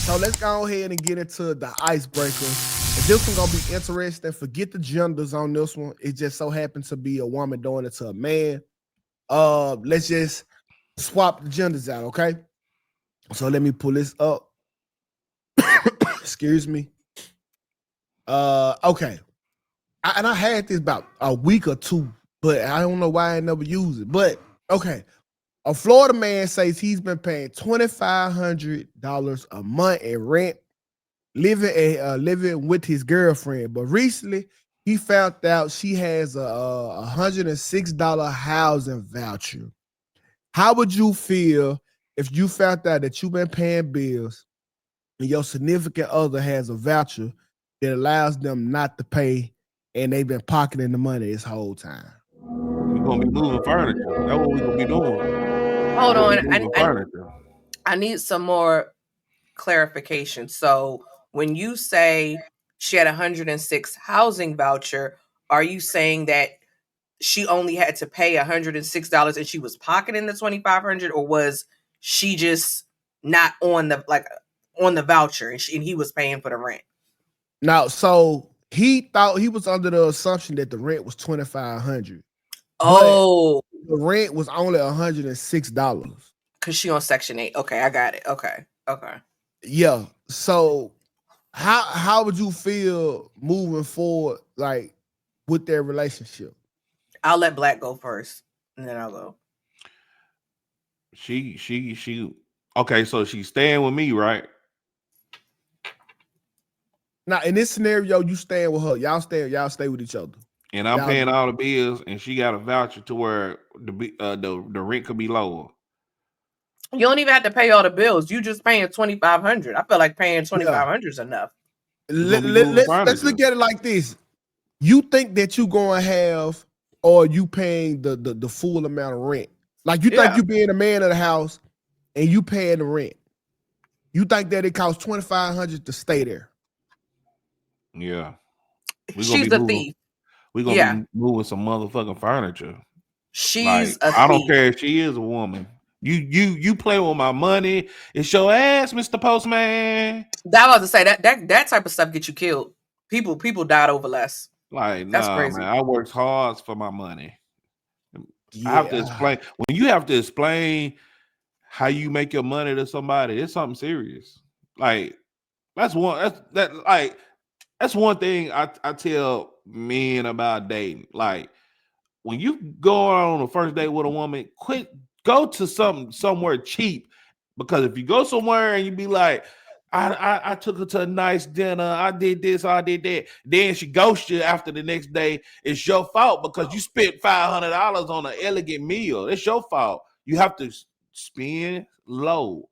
So let's go ahead and get into the icebreaker. And this one gonna be interesting. Forget the genders on this one. It just so happens to be a woman doing it to a man. Let's just swap the genders out, okay? So let me pull this up. Excuse me. Okay. I had this about a week or two, but I don't know why I never used it. But okay. A Florida man says he's been paying $2,500 a month in rent, living with his girlfriend. But recently, he found out she has a $106 housing voucher. How would you feel if you found out that you've been paying bills and your significant other has a voucher that allows them not to pay, and they've been pocketing the money this whole time? We're gonna be moving furniture. That's what we're gonna be doing. Hold We're gonna on. be moving furniture. I need some more clarification. So when you say she had 106 housing voucher, are you saying that she only had to pay $106 and she was pocketing the 2,500, or was she just not on the voucher and he was paying for the rent? Now, so he thought he was under the assumption that the rent was $2,500. Oh, the rent was only $106. Because she on Section 8. Okay, I got it. Okay. Yeah. So how would you feel moving forward, like with their relationship? I'll let Black go first, and then I'll go. She. Okay, so she's staying with me, right? Now, in this scenario, you staying with her. Y'all stay with each other. And I'm paying all the bills, and she got a voucher to where the rent could be lower. You don't even have to pay all the bills. You just paying $2,500. I feel like paying $2,500 is enough. Let's look at it like this. You think that you gonna have, or you paying the full amount of rent? Like you think you being a man of the house and you paying the rent. You think that it costs $2,500 to stay there? Yeah. She's a thief. We're gonna be moving some motherfucking furniture. She's a thief. I don't care if she is a woman. You play with my money. It's your ass, Mr. Postman. That was to say that type of stuff gets you killed. People died over less. Like, that's crazy. Man, I worked hard for my money. Yeah. I have to explain. When you have to explain how you make your money to somebody, it's something serious. Like, that's one thing I tell men about dating. Like, when you go on a first date with a woman, go to somewhere cheap, because if you go somewhere and you be like, I took her to a nice dinner, I did this, I did that, then she ghosts you after the next day, it's your fault because you spent $500 on an elegant meal. It's your fault. You have to spend low.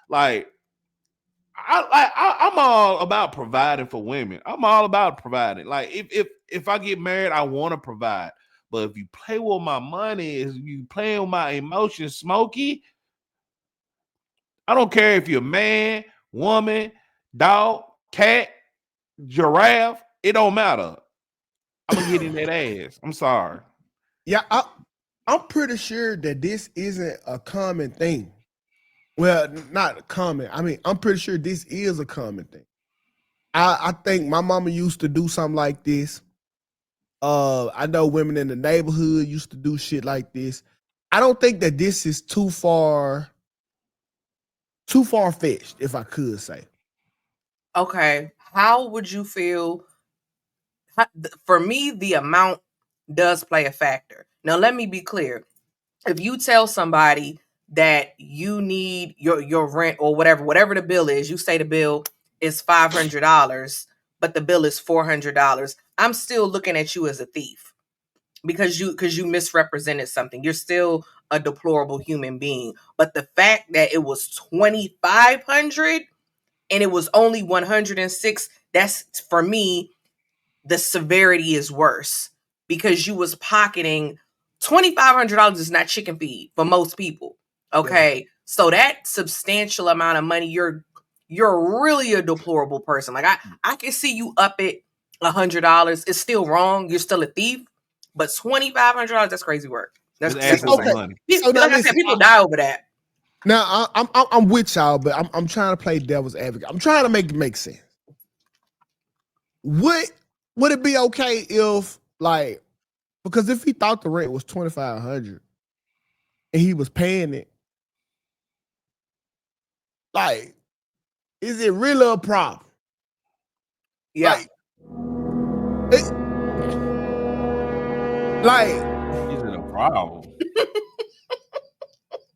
Like, I'm all about providing for women. I'm all about providing. Like, if I get married, I want to provide. But if you play with my money, if you playing with my emotions, Smokey, I don't care if you're man, woman, dog, cat, giraffe. It don't matter. I'm gonna get in that ass. I'm sorry. Yeah, I'm pretty sure that this isn't a common thing. Well, not common. I mean, I'm pretty sure this is a common thing. I think my mama used to do something like this. I know women in the neighborhood used to do shit like this. I don't think that this is too far fetched, if I could say. Okay, how would you feel? For me, the amount does play a factor. Now, let me be clear. If you tell somebody that you need your rent or whatever the bill is, you say the bill is $500, but the bill is $400, I'm still looking at you as a thief because you misrepresented something. You're still a deplorable human being. But the fact that it was 2,500 and it was only 106, that's, for me, the severity is worse, because you was pocketing $2,500 is not chicken feed for most people. Okay. Yeah. So that substantial amount of money, you're really a deplorable person. Like, I can see you up it $100. It's still wrong. You're still a thief, but $2,500, that's crazy work. That's okay. money. Like I said, people die over that. Now I'm with y'all, but I'm trying to play devil's advocate. I'm trying to make it make sense. Would it be okay if like because if he thought the rent was $2,500 and he was paying it, like, is it really a problem? Yeah. Is it a problem?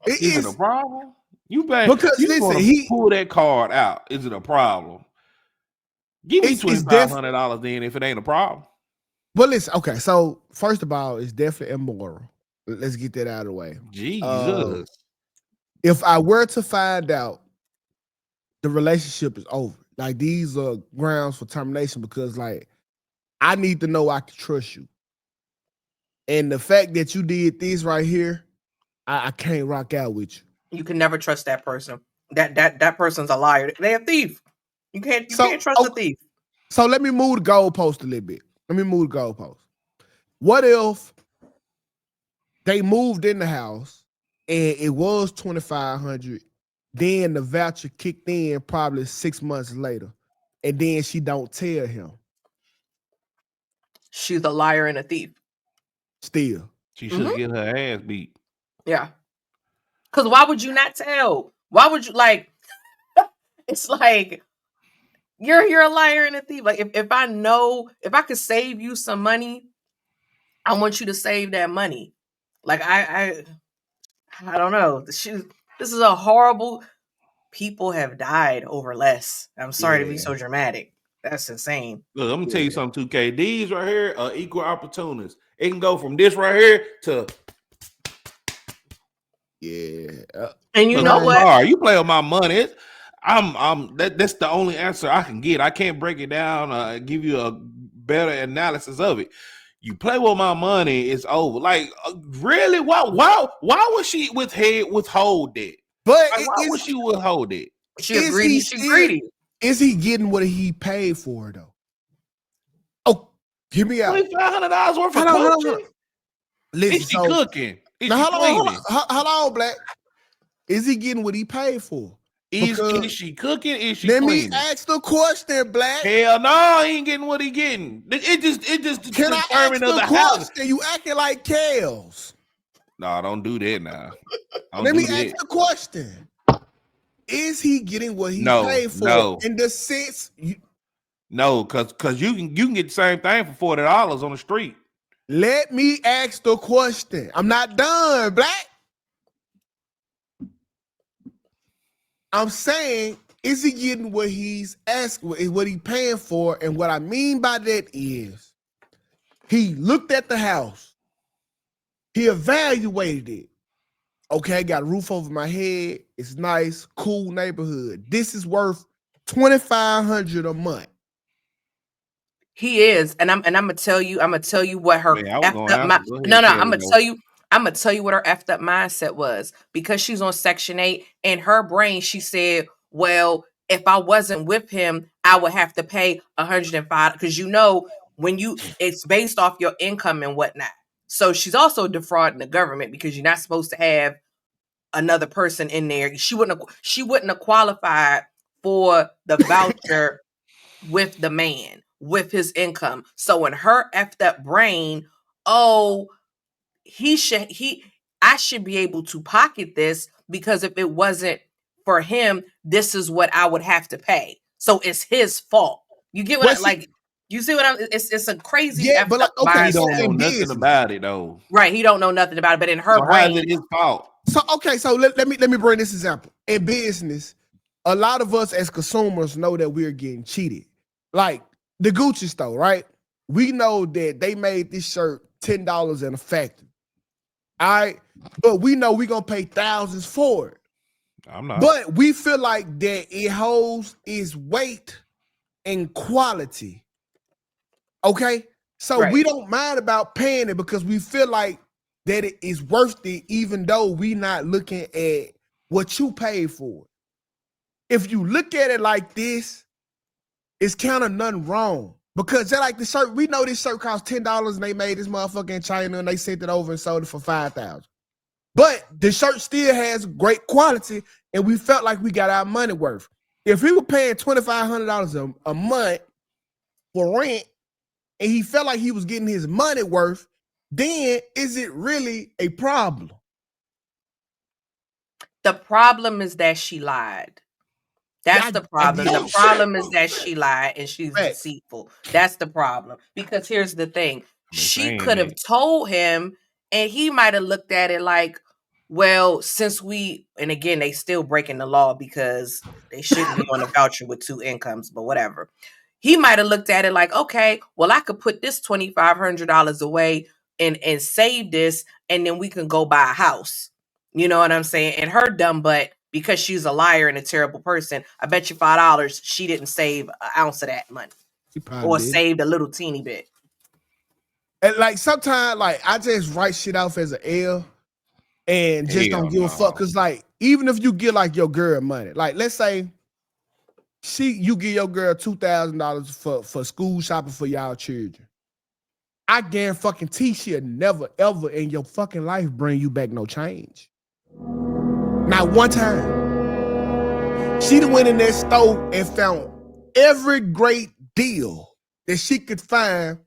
Is it a problem? You because you listen, he pull that card out. Is it a problem? Give me $2,500 then if it ain't a problem. Well, listen, okay. So first of all, it's definitely immoral. Let's get that out of the way. Jesus. If I were to find out the relationship is over, like these are grounds for termination because like I need to know I can trust you. And the fact that you did this right here, I can't rock out with you. You can never trust that person. That person's a liar. They're a thief. You can't trust a thief. So let me move the goalpost a little bit. What if they moved in the house and it was $2,500, then the voucher kicked in probably 6 months later, and then she don't tell him? She's a liar and a thief. Still. She should get her ass beat. Yeah. Because why would you not tell? Why would you like? It's like you're a liar and a thief. Like if I could save you some money, I want you to save that money. Like I don't know. This is a horrible. People have died over less. I'm sorry to be so dramatic. That's insane. Look, I'm gonna tell you something, Tukay. These right here are equal opportunists. It can go from this right here to and you know what? Sorry, you play with my money. That's the only answer I can get. I can't break it down, give you a better analysis of it. You play with my money, it's over. Like, really? Why would she withhold that? But like, why would she withhold it? She greedy. Is he getting what he paid for though? Oh, hear me out. $2,500 worth of cooking. Listen, is she cooking? Is now, she cleaning? Hold on, Black. Is he getting what he paid for? Is she cooking? Is she let cleaning? Me ask the question, Black. Hell no, he ain't getting what he getting. It just can I ask the question? You acting like Kels. No, don't do that now. Let me ask the question. Is he getting what he paid for? No. In the sense, no, because you can get the same thing for $40 on the street. Let me ask the question. I'm not done, Black. I'm saying, is he getting what he's asking, what he paying for? And what I mean by that is, he looked at the house, he evaluated it. Okay, I got a roof over my head. It's nice, cool neighborhood. This is worth $2,500 a month. He is, and I'm gonna tell you what her I'm gonna tell you what her effed up mindset was, because she's on Section 8. In her brain, she said, well, if I wasn't with him, I would have to pay $105, because it's based off your income and whatnot. So she's also defrauding the government, because you're not supposed to have another person in there. She wouldn't have qualified for the voucher with the man, with his income. So in her effed up brain, I should be able to pocket this, because if it wasn't for him, this is what I would have to pay. So it's his fault. You get what you see what it's a crazy but like, okay, he don't know nothing about it though. Right, he don't know nothing about it, but in her brain, it's his fault. So let me bring this example. In business, a lot of us as consumers know that we're getting cheated. Like the Gucci store, right? We know that they made this shirt $10 in a factory. All right, but we know we're gonna pay thousands for it. I'm not. But we feel like that it holds its weight and quality. Okay, so we don't mind about paying it because we feel like that it is worth it, even though we not looking at what you paid for. If you look at it like this, it's kind of nothing wrong, because they're like the shirt. We know this shirt costs $10, and they made this motherfucker in China, and they sent it over and sold it for $5,000. But the shirt still has great quality, and we felt like we got our money worth. If he was paying $2,500 a month for rent, and he felt like he was getting his money worth, then is it really a problem? The problem is that she lied. That's the problem. The problem is that she lied and she's deceitful. That's the problem. Because here's the thing. She could have told him, and he might have looked at it like, well, since we, and again, they still breaking the law because they shouldn't be on a voucher with two incomes, but whatever. He might have looked at it like, okay, well, I could put this $2,500 away and save this, and then we can go buy a house. You know what I'm saying? And her dumb butt, because she's a liar and a terrible person, I bet you $5 she didn't save an ounce of that money. Or saved a little teeny bit. And like sometimes, like I just write shit off as an L and just don't give a fuck. Cause like, even if you get like your girl money, like let's say you give your girl $2,000 for school shopping for y'all children. I guarantee she'll never ever in your fucking life bring you back no change. Not one time. She done went in that store and found every great deal that she could find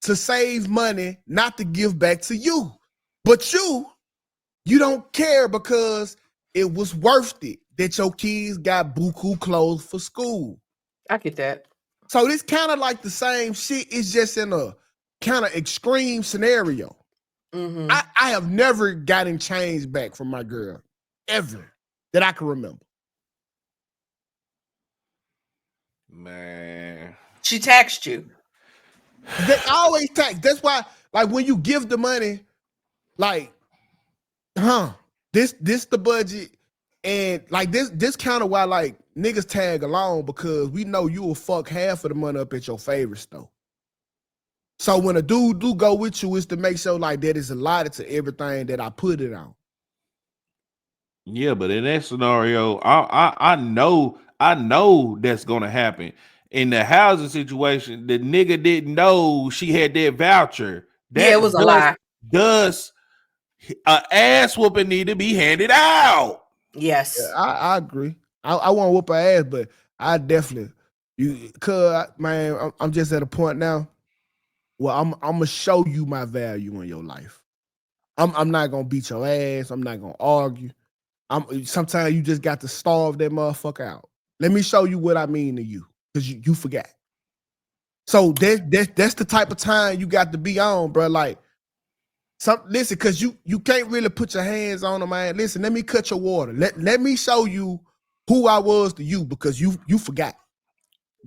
to save money, not to give back to you. But you don't care because it was worth it that your kids got buku clothes for school. I get that. So this kind of like the same shit. It's just in a kind of extreme scenario. Mm-hmm. I have never gotten change back from my girl, ever, that I can remember. Man. She taxed you. They always tax. That's why, like, when you give the money, like, this the budget, and like this kind of why like niggas tag along, because we know you will fuck half of the money up at your favorite store. So when a dude do go with you, it's to make sure like that is allotted to everything that I put it on. Yeah, but in that scenario, I know that's gonna happen. In the housing situation, the nigga didn't know she had that voucher. That it was a lie. Does an ass whooping need to be handed out? Yes, yeah, I agree. I won't whoop her ass, but I definitely man, I'm just at a point now. Well, I'm gonna show you my value in your life. I'm not gonna beat your ass. I'm not gonna argue. Sometimes you just got to starve that motherfucker out. Let me show you what I mean to you, because you forgot. So that's the type of time you got to be on, bro. Like, listen, because you can't really put your hands on them, man. Listen, let me cut your water. Let me show you who I was to you, because you forgot.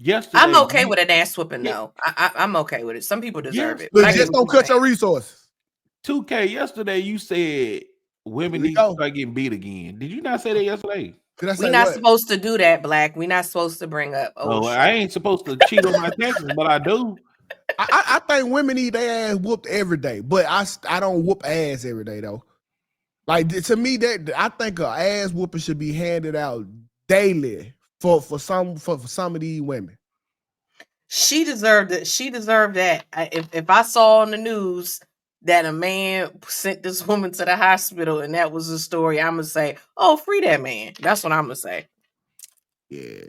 Yesterday, I'm okay with an ass whooping though. I'm okay with it. Some people deserve it. But just don't cut your resources. 2K, yesterday you said women need to start getting beat again. Did you not say that yesterday? We're not supposed to do that, Black. We're not supposed to bring up. I ain't supposed to cheat on my taxes, but I do. I think women need their ass whooped every day, but I don't whoop ass every day though. Like, to me, that I think an ass whooping should be handed out daily for some of these women. She deserved it. She deserved that. If I saw on the news that a man sent this woman to the hospital and that was the story, I'm gonna say, oh, free that man. That's what I'm gonna say. Yeah.